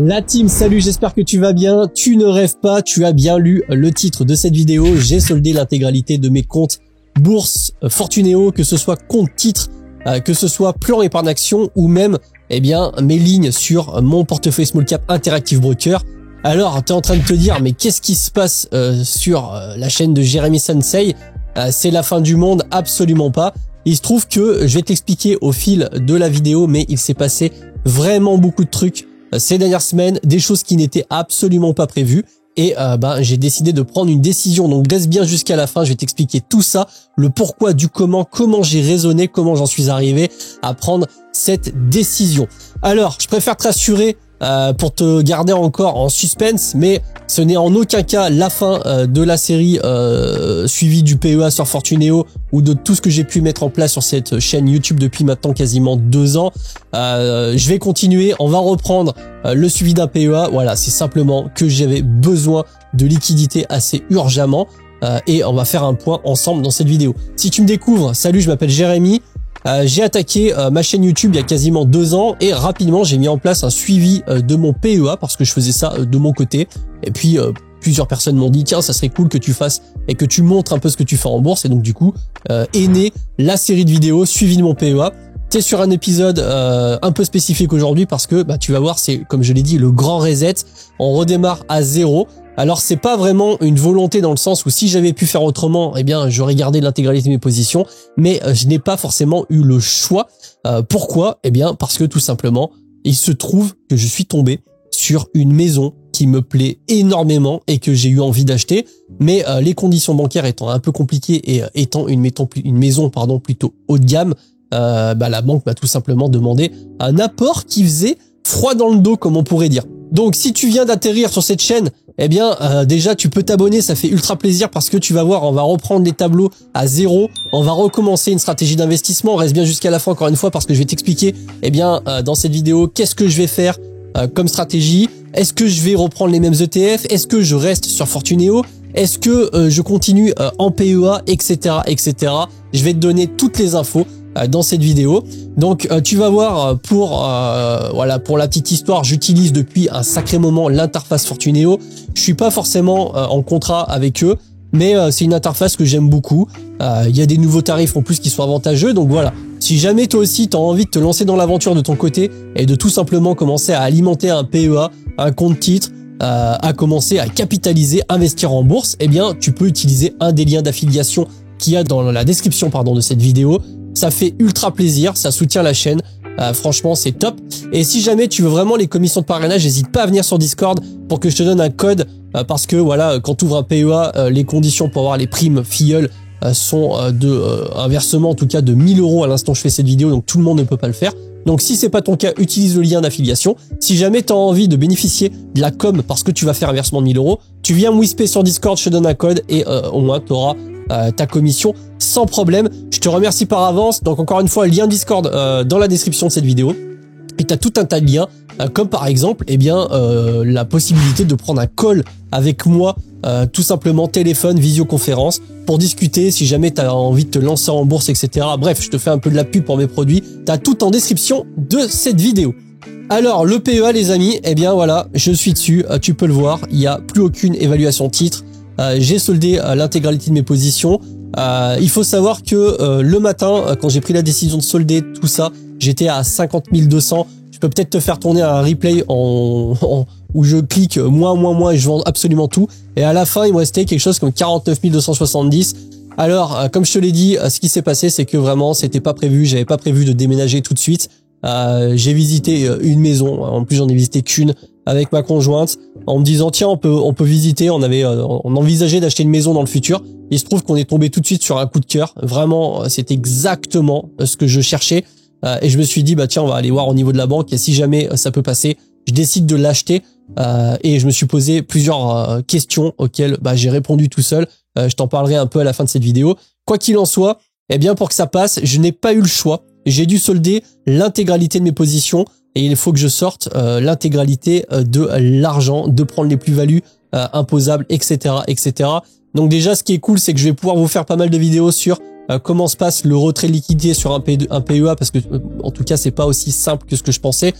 La team, salut, j'espère que tu vas bien. Tu ne rêves pas, tu as bien lu le titre de cette vidéo. J'ai soldé l'intégralité de mes comptes bourse Fortunéo, que ce soit compte titre, que ce soit plan épargne action ou même mes lignes sur mon portefeuille small cap Interactive Broker. Alors, tu es en train de te dire, mais qu'est-ce qui se passe sur la chaîne de Jérémy Sensei? C'est la fin du monde? Absolument pas. Il se trouve que je vais t'expliquer au fil de la vidéo, mais il s'est passé vraiment beaucoup de trucs ces dernières semaines, des choses qui n'étaient absolument pas prévues. Et j'ai décidé de prendre une décision. Donc reste bien jusqu'à la fin, je vais t'expliquer tout ça, le pourquoi du comment j'ai raisonné, comment j'en suis arrivé à prendre cette décision. Alors, je préfère te rassurer pour te garder encore en suspense, mais ce n'est en aucun cas la fin de la série suivie du PEA sur Fortunéo ou de tout ce que j'ai pu mettre en place sur cette chaîne YouTube depuis maintenant quasiment 2 ans. Je vais continuer, on va reprendre le suivi d'un PEA. Voilà, c'est simplement que j'avais besoin de liquidité assez urgemment et on va faire un point ensemble dans cette vidéo. Si tu me découvres, salut, je m'appelle Jérémy. J'ai attaqué ma chaîne YouTube il y a quasiment 2 ans et rapidement j'ai mis en place un suivi de mon PEA parce que je faisais ça de mon côté. Et puis plusieurs personnes m'ont dit tiens, ça serait cool que tu fasses et que tu montres un peu ce que tu fais en bourse. Et donc du coup est née la série de vidéos suivi de mon PEA. T'es sur un épisode un peu spécifique aujourd'hui parce que tu vas voir, c'est comme je l'ai dit, le grand reset. On redémarre à zéro. Alors c'est pas vraiment une volonté dans le sens où si j'avais pu faire autrement, j'aurais gardé l'intégralité de mes positions, mais je n'ai pas forcément eu le choix. Pourquoi? Parce que tout simplement, il se trouve que je suis tombé sur une maison qui me plaît énormément et que j'ai eu envie d'acheter, mais les conditions bancaires étant un peu compliquées et étant une maison plutôt haut de gamme, la banque m'a tout simplement demandé un apport qui faisait froid dans le dos, comme on pourrait dire. Donc si tu viens d'atterrir sur cette chaîne, déjà tu peux t'abonner, ça fait ultra plaisir parce que tu vas voir, on va reprendre les tableaux à zéro, on va recommencer une stratégie d'investissement. Reste bien jusqu'à la fin encore une fois parce que je vais t'expliquer dans cette vidéo qu'est-ce que je vais faire comme stratégie. Est-ce que je vais reprendre les mêmes ETF? Est-ce que je reste sur Fortunéo? Est-ce que je continue en PEA, etc., etc. Je vais te donner toutes les infos dans cette vidéo. Donc tu vas voir pour la petite histoire, j'utilise depuis un sacré moment l'interface Fortunéo. Je suis pas forcément en contrat avec eux, mais c'est une interface que j'aime beaucoup. Il y a des nouveaux tarifs en plus qui sont avantageux, donc voilà. Si jamais toi aussi tu as envie de te lancer dans l'aventure de ton côté et de tout simplement commencer à alimenter un PEA, un compte titre, à commencer à capitaliser, investir en bourse, tu peux utiliser un des liens d'affiliation qu'il y a dans la description de cette vidéo. Ça fait ultra plaisir, ça soutient la chaîne, franchement c'est top. Et si jamais tu veux vraiment les commissions de parrainage, n'hésite pas à venir sur Discord pour que je te donne un code, parce que voilà, quand tu ouvres un PEA, les conditions pour avoir les primes filleuls sont un versement en tout cas de 1000 € à l'instant où je fais cette vidéo, donc tout le monde ne peut pas le faire. Donc si c'est pas ton cas, utilise le lien d'affiliation. Si jamais tu as envie de bénéficier de la com parce que tu vas faire un versement de 1000 €, tu viens me whisper sur Discord, je te donne un code et au moins tu auras ta commission sans problème. Je te remercie par avance. Donc encore une fois, lien Discord dans la description de cette vidéo. Et tu as tout un tas de liens, comme par exemple la possibilité de prendre un call avec moi, tout simplement téléphone, visioconférence, pour discuter si jamais tu as envie de te lancer en bourse, etc. Bref, je te fais un peu de la pub pour mes produits. Tu as tout en description de cette vidéo. Alors, le PEA, les amis, voilà, je suis dessus. Tu peux le voir, il n'y a plus aucune évaluation titre. J'ai soldé l'intégralité de mes positions. Il faut savoir que le matin, quand j'ai pris la décision de solder tout ça, j'étais à 50 200. Je peux peut-être te faire tourner un replay où je clique moins et je vends absolument tout. Et à la fin, il me restait quelque chose comme 49 270. Alors, comme je te l'ai dit, ce qui s'est passé, c'est que vraiment, c'était pas prévu. J'avais pas prévu de déménager tout de suite. J'ai visité une maison. En plus, j'en ai visité qu'une avec ma conjointe, en me disant tiens, on peut visiter. On envisageait d'acheter une maison dans le futur. Il se trouve qu'on est tombé tout de suite sur un coup de cœur. Vraiment, c'est exactement ce que je cherchais. Et je me suis dit tiens, on va aller voir au niveau de la banque et si jamais ça peut passer, je décide de l'acheter. Et je me suis posé plusieurs questions auxquelles j'ai répondu tout seul. Je t'en parlerai un peu à la fin de cette vidéo. Quoi qu'il en soit, pour que ça passe, je n'ai pas eu le choix. J'ai dû solder l'intégralité de mes positions et il faut que je sorte l'intégralité de l'argent, de prendre les plus-values imposables, etc., etc. Donc déjà, ce qui est cool, c'est que je vais pouvoir vous faire pas mal de vidéos sur comment se passe le retrait de liquidité sur un PEA, parce que en tout cas c'est pas aussi simple que ce que je pensais.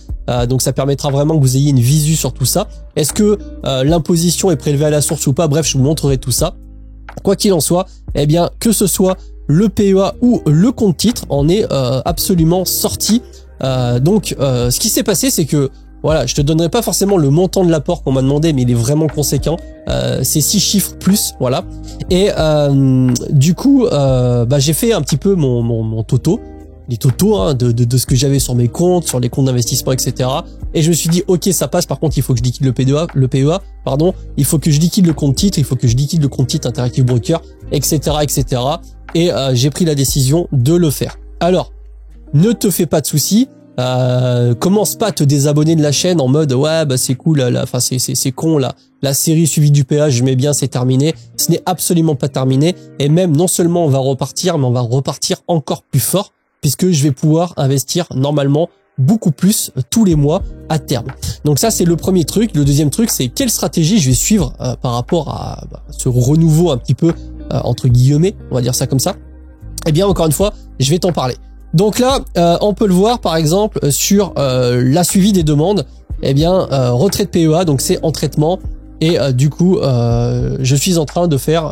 Donc ça permettra vraiment que vous ayez une visu sur tout ça. Est-ce que l'imposition est prélevée à la source ou pas? Bref, je vous montrerai tout ça. Quoi qu'il en soit, eh bien que ce soit le PEA ou le compte titre, en est absolument sorti. Donc ce qui s'est passé, c'est que voilà, je te donnerai pas forcément le montant de l'apport qu'on m'a demandé, mais il est vraiment conséquent. C'est 6 chiffres plus, voilà. Et du coup, j'ai fait un petit peu mon toto, les totos hein, de ce que j'avais sur mes comptes, sur les comptes d'investissement, etc. Et je me suis dit, ok, ça passe. Par contre, il faut que je liquide le PEA, pardon. Il faut que je liquide le compte titre, il faut que je liquide le compte titre Interactive Broker, etc., etc. Et j'ai pris la décision de le faire. Alors, ne te fais pas de soucis. Commence pas à te désabonner de la chaîne en mode ouais bah c'est cool enfin c'est con là, la série suivie du PA je mets bien, c'est terminé. Ce n'est absolument pas terminé, et même non seulement on va repartir, mais on va repartir encore plus fort, puisque je vais pouvoir investir normalement beaucoup plus tous les mois à terme. Donc ça c'est le premier truc. Le deuxième truc, c'est quelle stratégie je vais suivre par rapport à ce renouveau un petit peu entre guillemets, on va dire ça comme ça. Eh bien encore une fois, je vais t'en parler. Donc là, on peut le voir par exemple sur la suivi des demandes. Eh bien, retrait de PEA, donc c'est en traitement. Et du coup, je suis en train de faire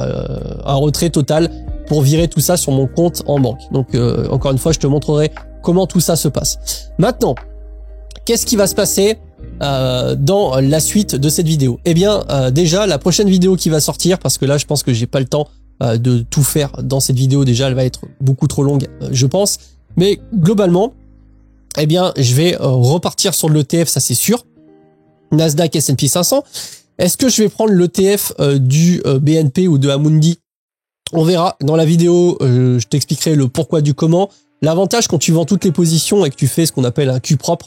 un retrait total pour virer tout ça sur mon compte en banque. Donc encore une fois, je te montrerai comment tout ça se passe. Maintenant, qu'est-ce qui va se passer dans la suite de cette vidéo? Eh bien, déjà, la prochaine vidéo qui va sortir, parce que là, je pense que j'ai pas le temps de tout faire dans cette vidéo. Déjà, elle va être beaucoup trop longue, je pense. Mais globalement, eh bien, je vais repartir sur l'ETF, ça c'est sûr. Nasdaq, S&P 500. Est-ce que je vais prendre l'ETF du BNP ou de Amundi? On verra dans la vidéo. Je t'expliquerai le pourquoi du comment. L'avantage quand tu vends toutes les positions et que tu fais ce qu'on appelle un Q propre,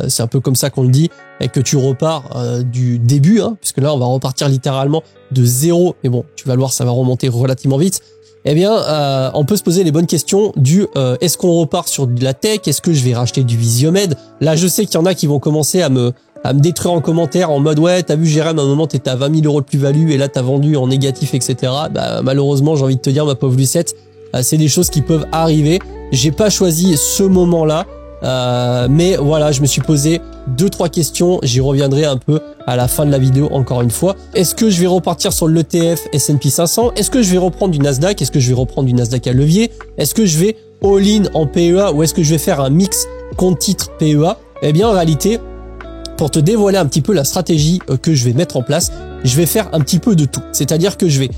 c'est un peu comme ça qu'on le dit, et que tu repars du début, hein, puisque là on va repartir littéralement de zéro. Mais bon, tu vas le voir, ça va remonter relativement vite. Eh bien, on peut se poser les bonnes questions du est-ce qu'on repart sur de la tech? Est-ce que je vais racheter du Visiomed? Là, je sais qu'il y en a qui vont commencer à me détruire en commentaire en mode ouais, t'as vu Jérém, à un moment t'étais à 20 000 € de plus-value et là t'as vendu en négatif, etc. Bah, malheureusement, j'ai envie de te dire, ma pauvre Lucette, c'est des choses qui peuvent arriver. J'ai pas choisi ce moment-là. Mais voilà, je me suis posé 2-3 questions, j'y reviendrai un peu à la fin de la vidéo encore une fois. Est-ce que je vais repartir sur l'ETF S&P 500? Est-ce que je vais reprendre du Nasdaq? Est-ce que je vais reprendre du Nasdaq à levier? Est-ce que je vais all-in en PEA ou est-ce que je vais faire un mix compte titre PEA? Eh bien en réalité, pour te dévoiler un petit peu la stratégie que je vais mettre en place, je vais faire un petit peu de tout. C'est-à-dire que je vais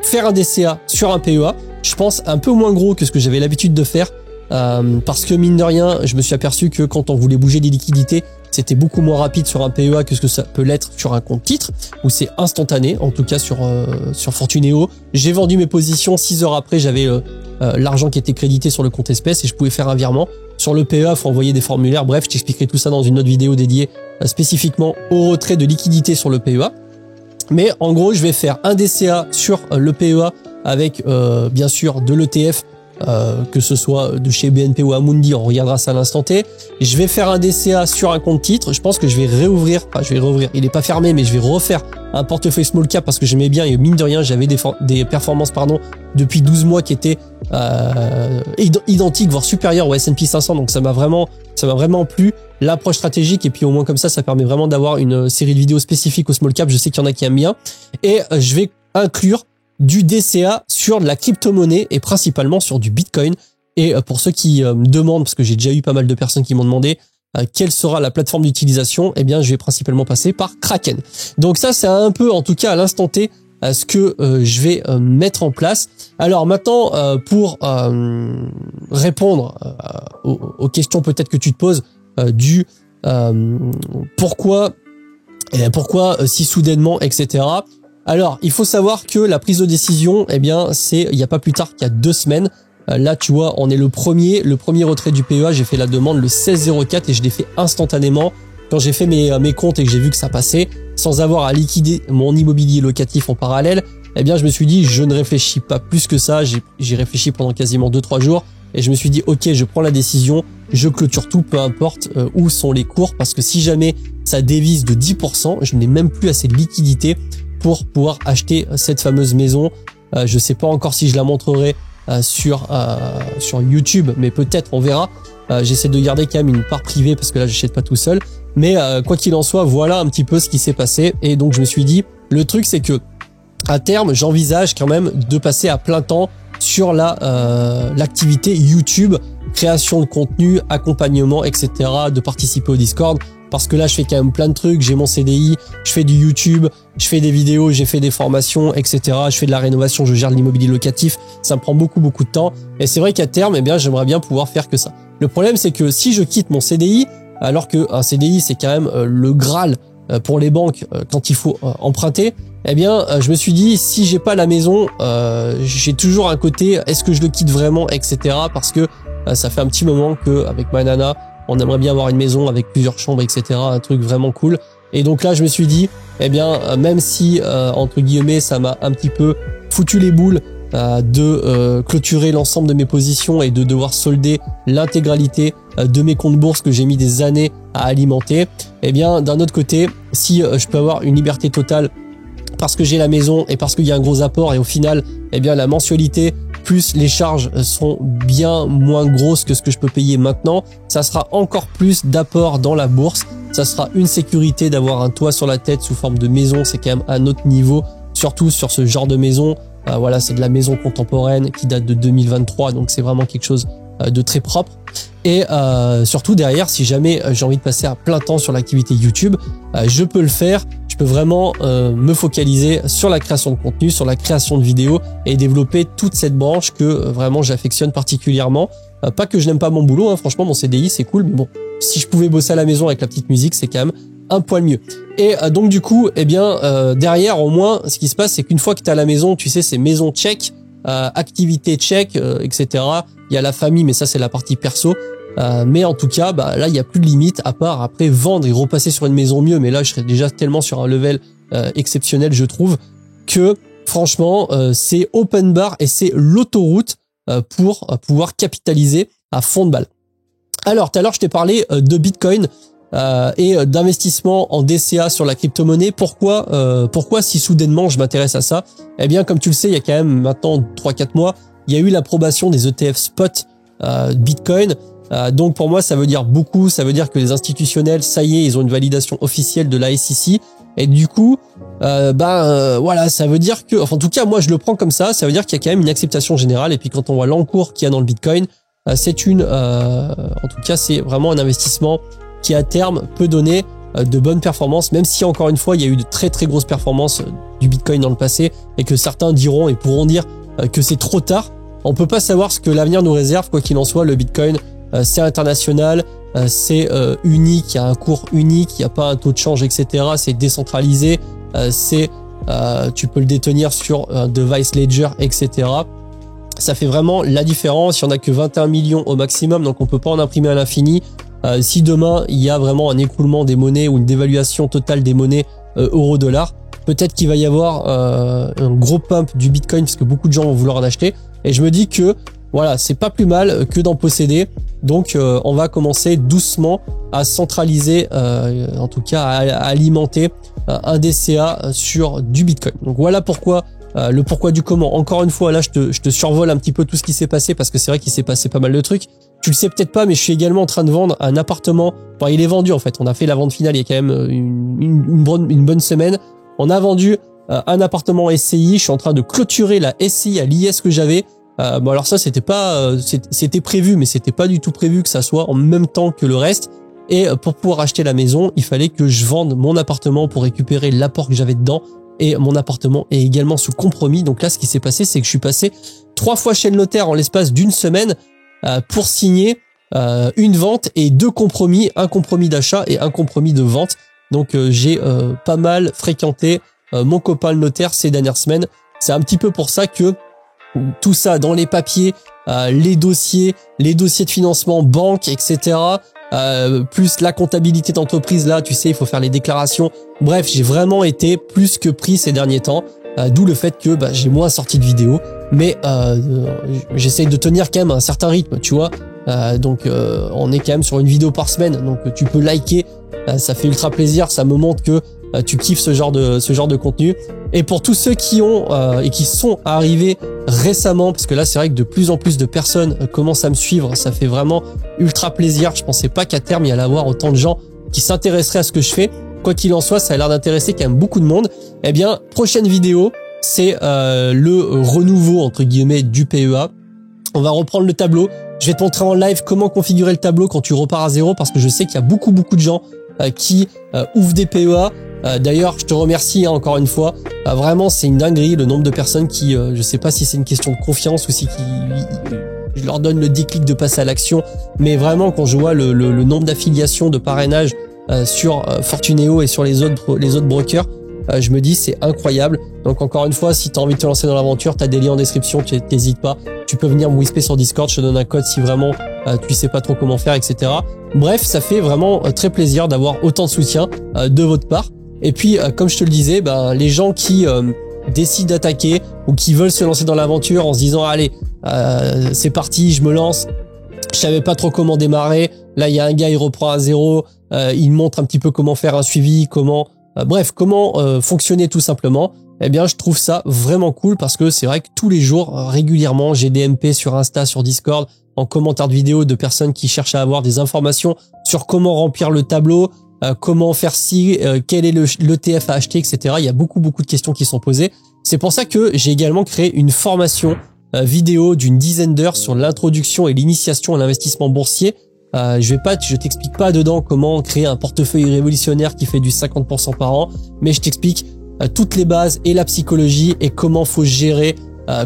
faire un DCA sur un PEA, je pense un peu moins gros que ce que j'avais l'habitude de faire. Parce que mine de rien, je me suis aperçu que quand on voulait bouger des liquidités, c'était beaucoup moins rapide sur un PEA que ce que ça peut l'être sur un compte titre, où c'est instantané, en tout cas sur Fortuneo. J'ai vendu mes positions, 6 heures après, j'avais l'argent qui était crédité sur le compte espèce et je pouvais faire un virement. Sur le PEA, il faut envoyer des formulaires, bref, je t'expliquerai tout ça dans une autre vidéo dédiée spécifiquement au retrait de liquidité sur le PEA. Mais en gros, je vais faire un DCA sur le PEA avec bien sûr de l'ETF, que ce soit de chez BNP ou Amundi, on regardera ça à l'instant T. Je vais faire un DCA sur un compte titre. Je pense que je vais réouvrir, il est pas fermé, mais je vais refaire un portefeuille small cap parce que j'aimais bien et mine de rien, j'avais des performances depuis 12 mois qui étaient identiques, voire supérieures au S&P 500. Donc ça m'a vraiment plu, l'approche stratégique, et puis au moins comme ça permet vraiment d'avoir une série de vidéos spécifiques au small cap. Je sais qu'il y en a qui aiment bien, et je vais inclure du DCA sur de la crypto-monnaie et principalement sur du Bitcoin. Et pour ceux qui me demandent, parce que j'ai déjà eu pas mal de personnes qui m'ont demandé quelle sera la plateforme d'utilisation, eh bien je vais principalement passer par Kraken. Donc ça c'est un peu, en tout cas à l'instant T, ce que je vais mettre en place. Alors maintenant, pour répondre aux questions peut-être que tu te poses du pourquoi si soudainement, etc. Alors, il faut savoir que la prise de décision, eh bien, c'est il n'y a pas plus tard qu'il y a 2 semaines. Là, tu vois, on est le premier retrait du PEA. J'ai fait la demande le 16/04 et je l'ai fait instantanément. Quand j'ai fait mes comptes et que j'ai vu que ça passait, sans avoir à liquider mon immobilier locatif en parallèle, eh bien, je me suis dit, je ne réfléchis pas plus que ça. J'ai réfléchi pendant quasiment 2-3 jours et je me suis dit, ok, je prends la décision, je clôture tout, peu importe où sont les cours, parce que si jamais ça dévisse de 10%, je n'ai même plus assez de liquidité pour pouvoir acheter cette fameuse maison. Je sais pas encore si je la montrerai sur YouTube, mais peut-être on verra. J'essaie de garder quand même une part privée parce que là j'achète pas tout seul. Mais quoi qu'il en soit, voilà un petit peu ce qui s'est passé. Et donc je me suis dit, le truc c'est que à terme, j'envisage quand même de passer à plein temps sur l'activité YouTube, création de contenu, accompagnement, etc., de participer au Discord. Parce que là, je fais quand même plein de trucs. J'ai mon CDI, je fais du YouTube, je fais des vidéos, j'ai fait des formations, etc. Je fais de la rénovation, je gère de l'immobilier locatif. Ça me prend beaucoup de temps. Et c'est vrai qu'à terme, eh bien, j'aimerais bien pouvoir faire que ça. Le problème, c'est que si je quitte mon CDI, alors que un CDI, c'est quand même le Graal pour les banques quand il faut emprunter, eh bien, je me suis dit, si j'ai pas la maison, j'ai toujours un côté, est-ce que je le quitte vraiment, etc. Parce que ça fait un petit moment que avec ma nana, on aimerait bien avoir une maison avec plusieurs chambres, etc. Un truc vraiment cool. Et donc là, je me suis dit, eh bien, même si, entre guillemets, ça m'a un petit peu foutu les boules de clôturer l'ensemble de mes positions et de devoir solder l'intégralité de mes comptes bourse que j'ai mis des années à alimenter, eh bien, d'un autre côté, si je peux avoir une liberté totale parce que j'ai la maison et parce qu'il y a un gros apport et au final, eh bien, la mensualité plus les charges sont bien moins grosses que ce que je peux payer maintenant, ça sera encore plus d'apport dans la bourse, ça sera une sécurité d'avoir un toit sur la tête sous forme de maison, c'est quand même un autre niveau, surtout sur ce genre de maison. Voilà, c'est de la maison contemporaine qui date de 2023, donc c'est vraiment quelque chose de très propre. Et surtout derrière, si jamais j'ai envie de passer à plein temps sur l'activité YouTube, je peux le faire. Je peux vraiment me focaliser sur la création de contenu, sur la création de vidéos et développer toute cette branche que vraiment j'affectionne particulièrement. Pas que je n'aime pas mon boulot, hein, franchement mon CDI c'est cool, mais bon, si je pouvais bosser à la maison avec la petite musique, c'est quand même un poil mieux. Et donc du coup, eh bien derrière au moins, ce qui se passe, c'est qu'une fois que tu es à la maison, tu sais, c'est maison check, activité check, etc. Il y a la famille, mais ça c'est la partie perso. Mais en tout cas, bah, là, il n'y a plus de limite à part après vendre et repasser sur une maison mieux. Mais là, je serais déjà tellement sur un level exceptionnel, je trouve, que franchement, c'est open bar et c'est l'autoroute pour pouvoir capitaliser à fond de balle. Alors, tout à l'heure, je t'ai parlé de Bitcoin et d'investissement en DCA sur la crypto-monnaie. Pourquoi si soudainement je m'intéresse à ça? Eh bien, comme tu le sais, il y a quand même maintenant 3-4 mois, il y a eu l'approbation des ETF spot Bitcoin. Donc pour moi ça veut dire beaucoup, ça veut dire que les institutionnels, ça y est, ils ont une validation officielle de la SEC et du coup voilà, ça veut dire que, enfin en tout cas moi je le prends comme ça veut dire qu'il y a quand même une acceptation générale. Et puis quand on voit l'encours qu'il y a dans le Bitcoin, c'est en tout cas c'est vraiment un investissement qui à terme peut donner de bonnes performances, même si encore une fois il y a eu de très très grosses performances du Bitcoin dans le passé et que certains diront et pourront dire que c'est trop tard. On peut pas savoir ce que l'avenir nous réserve. Quoi qu'il en soit, le Bitcoin c'est international, c'est unique, il y a un cours unique, il n'y a pas un taux de change, etc. C'est décentralisé, tu peux le détenir sur un device ledger, etc. Ça fait vraiment la différence. Il n'y en a que 21 millions au maximum, donc on peut pas en imprimer à l'infini. Si demain il y a vraiment un écroulement des monnaies ou une dévaluation totale des monnaies euro-dollar, peut-être qu'il va y avoir un gros pump du Bitcoin parce que beaucoup de gens vont vouloir en acheter. Et je me dis que voilà, c'est pas plus mal que d'en posséder. Donc on va commencer doucement à centraliser, en tout cas à alimenter un DCA sur du Bitcoin. Donc voilà pourquoi, le pourquoi du comment. Encore une fois, là je te survole un petit peu tout ce qui s'est passé parce que c'est vrai qu'il s'est passé pas mal de trucs. Tu le sais peut-être pas, mais je suis également en train de vendre un appartement. Enfin, il est vendu en fait. On a fait la vente finale il y a quand même une bonne semaine. On a vendu un appartement SCI. Je suis en train de clôturer la SCI à l'IS que j'avais. Bon alors ça c'était pas c'était prévu, mais c'était pas du tout prévu que ça soit en même temps que le reste. Et pour pouvoir acheter la maison, il fallait que je vende mon appartement pour récupérer l'apport que j'avais dedans. Et mon appartement est également sous compromis. Donc là, ce qui s'est passé, c'est que je suis passé 3 fois chez le notaire en l'espace d'une semaine pour signer une vente et 2 compromis, un compromis d'achat et un compromis de vente. Donc j'ai pas mal fréquenté mon copain le notaire ces dernières semaines. C'est un petit peu pour ça que tout ça dans les papiers, les dossiers de financement, banque, etc. Plus la comptabilité d'entreprise, là, tu sais, il faut faire les déclarations. Bref, j'ai vraiment été plus que pris ces derniers temps. D'où le fait que j'ai moins sorti de vidéos. Mais j'essaye de tenir quand même un certain rythme, tu vois. Donc on est quand même sur une vidéo par semaine. Donc tu peux liker, ça fait ultra plaisir. Ça me montre que tu kiffes ce genre de contenu. Et pour tous ceux qui ont et qui sont arrivés récemment, parce que là c'est vrai que de plus en plus de personnes commencent à me suivre, ça fait vraiment ultra plaisir. Je pensais pas qu'à terme il y allait avoir autant de gens qui s'intéresseraient à ce que je fais. Quoi qu'il en soit, ça a l'air d'intéresser quand même beaucoup de monde. Eh bien, prochaine vidéo, c'est le renouveau entre guillemets du PEA. On va reprendre le tableau. Je vais te montrer en live comment configurer le tableau quand tu repars à zéro, parce que je sais qu'il y a beaucoup de gens qui ouvrent des PEA. D'ailleurs, je te remercie hein, encore une fois. Vraiment, c'est une dinguerie le nombre de personnes qui, je sais pas si c'est une question de confiance ou si je leur donne le déclic de passer à l'action. Mais vraiment, quand je vois le nombre d'affiliations, de parrainage sur Fortunéo et sur les autres brokers, je me dis c'est incroyable. Donc encore une fois, si tu as envie de te lancer dans l'aventure, tu as des liens en description, tu n'hésites pas. Tu peux venir me whisper sur Discord, je te donne un code si vraiment tu sais pas trop comment faire, etc. Bref, ça fait vraiment très plaisir d'avoir autant de soutien de votre part. Et puis, comme je te le disais, les gens qui décident d'attaquer ou qui veulent se lancer dans l'aventure en se disant allez, c'est parti, je me lance. Je savais pas trop comment démarrer. Là, il y a un gars, il reprend à zéro. Il montre un petit peu comment faire un suivi, comment fonctionner tout simplement. Eh bien, je trouve ça vraiment cool parce que c'est vrai que tous les jours, régulièrement, j'ai des MP sur Insta, sur Discord, en commentaire de vidéo de personnes qui cherchent à avoir des informations sur comment remplir le tableau, comment faire ci, quel est l'ETF à acheter, etc. Il y a beaucoup de questions qui sont posées. C'est pour ça que j'ai également créé une formation vidéo d'une dizaine d'heures sur l'introduction et l'initiation à l'investissement boursier. Je t'explique pas dedans comment créer un portefeuille révolutionnaire qui fait du 50% par an, mais je t'explique toutes les bases et la psychologie et comment faut gérer,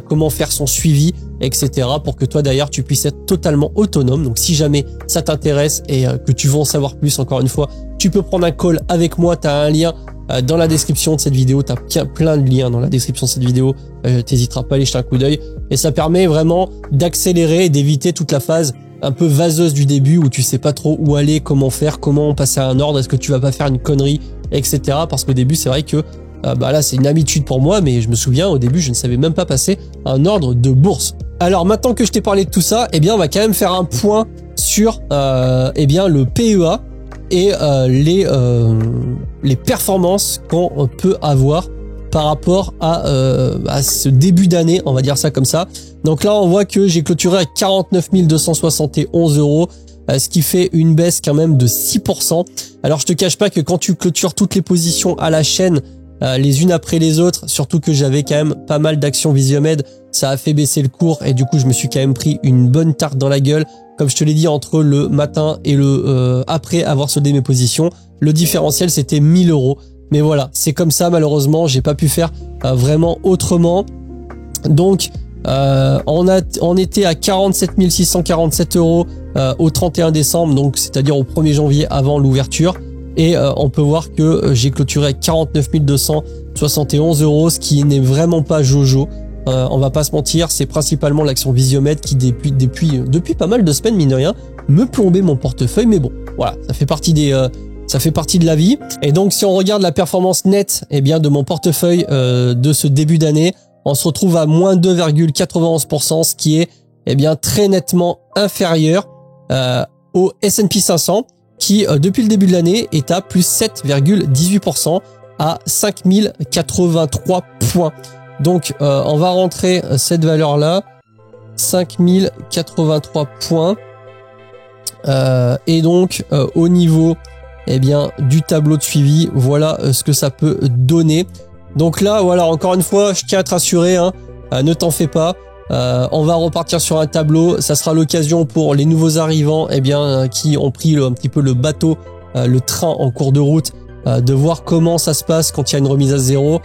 comment faire son suivi, etc. pour que toi d'ailleurs tu puisses être totalement autonome. Donc si jamais ça t'intéresse et que tu veux en savoir plus, encore une fois, tu peux prendre un call avec moi. Tu as un lien dans la description de cette vidéo. Tu as plein de liens dans la description de cette vidéo. T'hésiteras pas à aller jeter un coup d'œil. Et ça permet vraiment d'accélérer et d'éviter toute la phase un peu vaseuse du début où tu sais pas trop où aller, comment faire, comment passer à un ordre, est-ce que tu vas pas faire une connerie, etc. Parce qu'au début, c'est vrai que là, c'est une habitude pour moi, mais je me souviens, au début, je ne savais même pas passer un ordre de bourse. Alors, maintenant que je t'ai parlé de tout ça, eh bien, on va quand même faire un point sur le PEA et les performances qu'on peut avoir par rapport à ce début d'année, on va dire ça comme ça. Donc là, on voit que j'ai clôturé à 49 271 €, ce qui fait une baisse quand même de 6%. Alors, je te cache pas que quand tu clôtures toutes les positions à la chaîne, les unes après les autres, surtout que j'avais quand même pas mal d'actions Visiomed, ça a fait baisser le cours et du coup, je me suis quand même pris une bonne tarte dans la gueule. Comme je te l'ai dit, entre le matin et le après avoir soldé mes positions, le différentiel, c'était 1 000 €. Mais voilà, c'est comme ça, malheureusement, j'ai pas pu faire vraiment autrement. Donc, on était à 47 647 € au 31 décembre, donc c'est-à-dire au 1er janvier avant l'ouverture. Et on peut voir que j'ai clôturé à 49 271 €, ce qui n'est vraiment pas jojo. On va pas se mentir, c'est principalement l'action Visiomed qui depuis pas mal de semaines, mine de rien, me plombait mon portefeuille. Mais bon, voilà, ça fait partie de la vie. Et donc, si on regarde la performance nette, de mon portefeuille de ce début d'année, on se retrouve à moins 2,91%, ce qui est très nettement inférieur au S&P 500, qui depuis le début de l'année est à plus 7,18% à 5083 points. Donc, on va rentrer cette valeur-là, 5083 points. Et donc, au niveau du tableau de suivi, voilà ce que ça peut donner. Donc là, voilà, encore une fois, je tiens à te rassurer, ne t'en fais pas. On va repartir sur un tableau. Ça sera l'occasion pour les nouveaux arrivants, qui ont pris un petit peu le bateau, le train en cours de route, de voir comment ça se passe quand il y a une remise à zéro.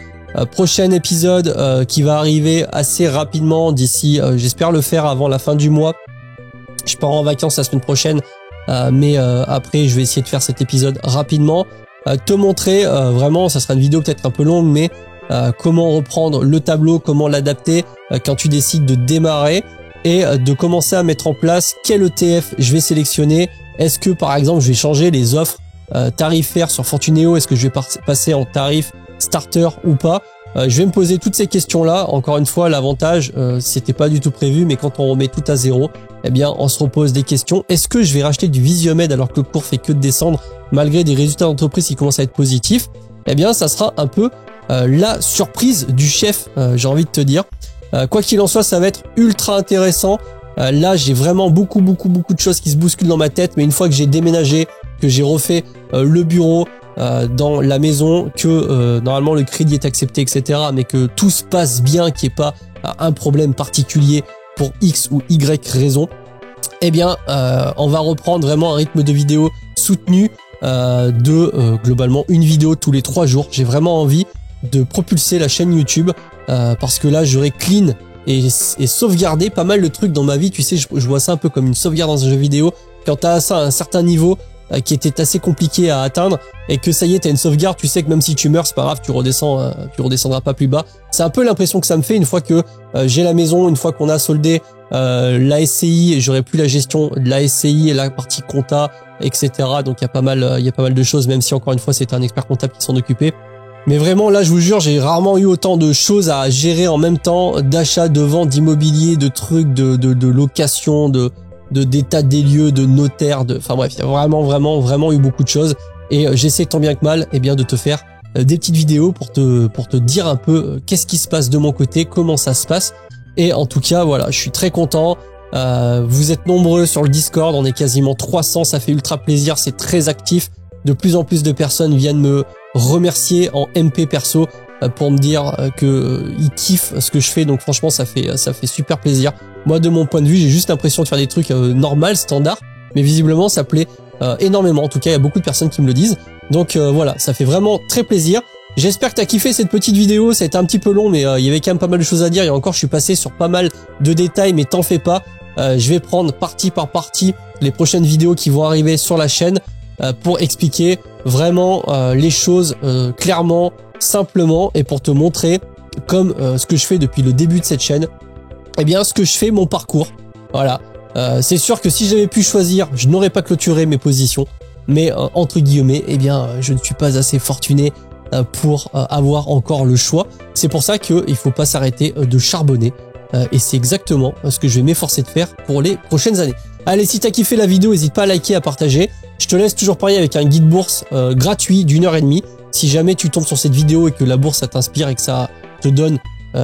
Prochain épisode qui va arriver assez rapidement d'ici, j'espère le faire avant la fin du mois. Je pars en vacances la semaine prochaine, mais après je vais essayer de faire cet épisode rapidement, te montrer vraiment, ça sera une vidéo peut-être un peu longue, mais comment reprendre le tableau, comment l'adapter quand tu décides de démarrer et de commencer à mettre en place quel ETF je vais sélectionner. Est-ce que par exemple je vais changer les offres tarifaires sur Fortunéo, est-ce que je vais passer en tarif starter ou pas? Je vais me poser toutes ces questions-là. Encore une fois, l'avantage, c'était pas du tout prévu, mais quand on remet tout à zéro, on se repose des questions. Est-ce que je vais racheter du Visiomed alors que le cours fait que de descendre malgré des résultats d'entreprise qui commencent à être positifs? eh bien ça sera un peu la surprise du chef, j'ai envie de te dire. Quoi qu'il en soit, ça va être ultra intéressant. Là, j'ai vraiment beaucoup de choses qui se bousculent dans ma tête, mais une fois que j'ai déménagé, que j'ai refait le bureau dans la maison, que normalement le crédit est accepté, etc., mais que tout se passe bien, qu'il n'y ait pas un problème particulier pour X ou Y raison, eh bien, on va reprendre vraiment un rythme de vidéo soutenu globalement une vidéo tous les 3 jours. J'ai vraiment envie de propulser la chaîne YouTube parce que là, j'aurai clean et sauvegardé pas mal de trucs dans ma vie. Tu sais, je vois ça un peu comme une sauvegarde dans un jeu vidéo. Quand tu as ça à un certain niveau qui était assez compliqué à atteindre et que ça y est, tu as une sauvegarde, tu sais que même si tu meurs, c'est pas grave, tu redescendras pas plus bas. C'est un peu l'impression que ça me fait une fois que j'ai la maison, une fois qu'on a soldé la SCI et j'aurai plus la gestion de la SCI et la partie compta, etc. Donc il y a pas mal de choses, même si encore une fois c'était un expert comptable qui s'en occupait. Mais vraiment là, je vous jure, j'ai rarement eu autant de choses à gérer en même temps, d'achat, de vente, d'immobilier, de trucs, de location, d'état des lieux, de notaire, enfin bref, il y a vraiment eu beaucoup de choses. Et j'essaie tant bien que mal, eh bien, de te faire des petites vidéos pour te dire un peu qu'est-ce qui se passe de mon côté, comment ça se passe. Et en tout cas, voilà, je suis très content. Vous êtes nombreux sur le Discord, on est quasiment 300, ça fait ultra plaisir, c'est très actif. De plus en plus de personnes viennent me remercier en MP perso pour me dire que ils kiffent ce que je fais. Donc franchement, ça fait super plaisir. Moi, de mon point de vue, j'ai juste l'impression de faire des trucs normal, standard, mais visiblement, ça plaît énormément. En tout cas, il y a beaucoup de personnes qui me le disent. Donc voilà, ça fait vraiment très plaisir. J'espère que tu as kiffé cette petite vidéo. Ça a été un petit peu long, mais il y avait quand même pas mal de choses à dire. Et encore, je suis passé sur pas mal de détails, mais t'en fais pas. Je vais prendre partie par partie les prochaines vidéos qui vont arriver sur la chaîne pour expliquer vraiment les choses clairement, simplement, et pour te montrer comme ce que je fais depuis le début de cette chaîne, eh bien ce que je fais, mon parcours. Voilà. C'est sûr que si j'avais pu choisir, je n'aurais pas clôturé mes positions, mais entre guillemets, eh bien je ne suis pas assez fortuné pour avoir encore le choix. C'est pour ça qu'il faut pas s'arrêter de charbonner. Et c'est exactement ce que je vais m'efforcer de faire pour les prochaines années. Allez, si t'as kiffé la vidéo, n'hésite pas à liker, à partager. Je te laisse toujours pareil avec un guide bourse gratuit d'1h30. Si jamais tu tombes sur cette vidéo et que la bourse ça t'inspire et que ça te donne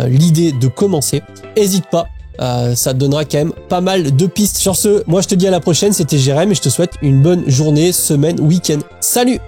l'idée de commencer, n'hésite pas. Ça te donnera quand même pas mal de pistes. Sur ce, moi je te dis à la prochaine, c'était Jérém et je te souhaite une bonne journée, semaine, week-end. Salut!